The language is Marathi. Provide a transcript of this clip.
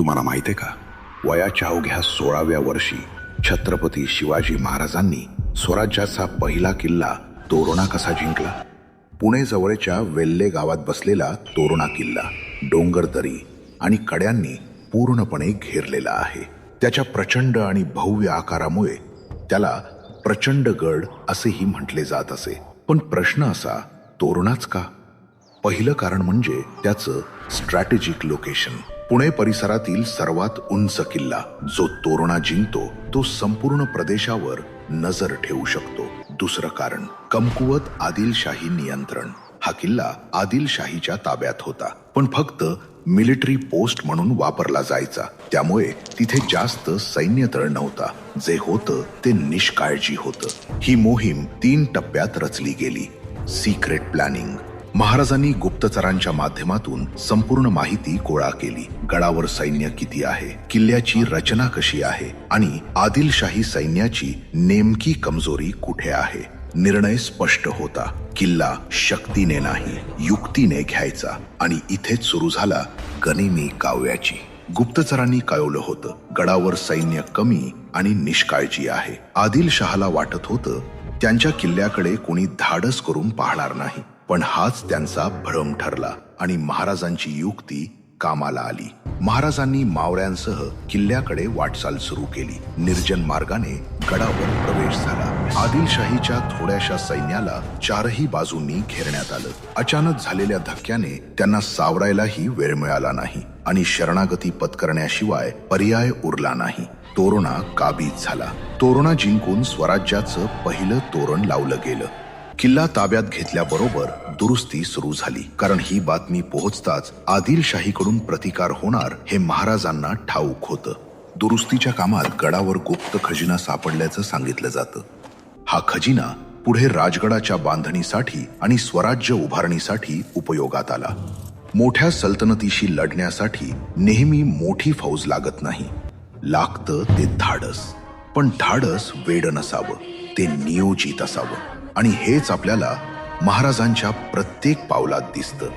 तुम्हाला माहिती आहे का, वयाच्या अवघ्या 16व्या वर्षी छत्रपती शिवाजी महाराजांनी स्वराज्याचा पहिला किल्ला तोरणा कसा जिंकला? पुणे जवळच्या वेल्हे गावात बसलेला तोरणा किल्ला डोंगरदरी आणि कड्यांनी पूर्णपणे घेरलेला आहे. त्याच्या प्रचंड आणि भव्य आकारामुळे त्याला प्रचंड गड असेही म्हटले जात असे. पण प्रश्न असा, तोरणाच का? पहिलं कारण म्हणजे त्याचं स्ट्रॅटेजिक लोकेशन. पुणे परिसरातील सर्वात उंच किल्ला जो तोरणा जिंकतो तो संपूर्ण प्रदेशावर नजर ठेवू शकतो. दुसरं कारण, कमकुवत आदिलशाही नियंत्रण. हा किल्ला आदिलशाहीच्या ताब्यात होता, पण फक्त मिलिटरी पोस्ट म्हणून वापरला जायचा. त्यामुळे तिथे जास्त सैन्यतळ नव्हता. जे होतं ते निष्काळजी होतं. ही मोहीम 3 टप्प्यात रचली गेली. Secret planning. महाराजांनी गुप्तचरांच्या माध्यमातून संपूर्ण माहिती गोळा केली. गडावर सैन्य किती आहे, किल्ल्याची रचना कशी आहे आणि आदिलशाही सैन्याची नेमकी कमजोरी कुठे आहे. निर्णय स्पष्ट होता, किल्ला शक्तीने नाही युक्तीने घ्यायचा. आणि इथेच सुरू झाला गनिमी काव्याची. गुप्तचरांनी कळवलं होतं, गडावर सैन्य कमी आणि निष्काळजी आहे. आदिलशहाला वाटत होतं त्यांच्या किल्ल्याकडे कोणी धाडस करून पाहणार नाही. पण हाच त्यांचा भ्रम ठरला आणि महाराजांची युक्ती कामाला आली. महाराजांनी मावळ्यांसह किल्ल्याकडे वाटचाल सुरू केली. निर्जन मार्गाने गडावर प्रवेश झाला. आदिलशाहीच्या थोड्याशा सैन्याला चारही बाजूंनी घेरण्यात आलं. अचानक झालेल्या धक्क्याने त्यांना सावरायलाही वेळ मिळाला नाही आणि शरणागती पत्करण्याशिवाय पर्याय उरला नाही. तोरणा काबीज झाला. तोरणा जिंकून स्वराज्याचं पहिलं तोरण लावलं गेलं. किल्ला ताब्यात घेतल्याबरोबर दुरुस्ती सुरू झाली, कारण ही बातमी पोहोचताच आदिलशाहीकडून प्रतिकार होणार हे महाराजांना ठाऊक होतं. दुरुस्तीच्या कामात गडावर गुप्त खजिना सापडल्याचं सांगितलं जातं. हा खजिना पुढे राजगडाच्या बांधणीसाठी आणि स्वराज्य उभारणीसाठी उपयोगात आला. मोठ्या सल्तनतीशी लढण्यासाठी नेहमी मोठी फौज लागत नाही, लागतं ते धाडस. पण धाडस वेड नसावं, ते नियोजित असावं. आणि हेच आपल्याला महाराजांच्या प्रत्येक पावलात दिसतं.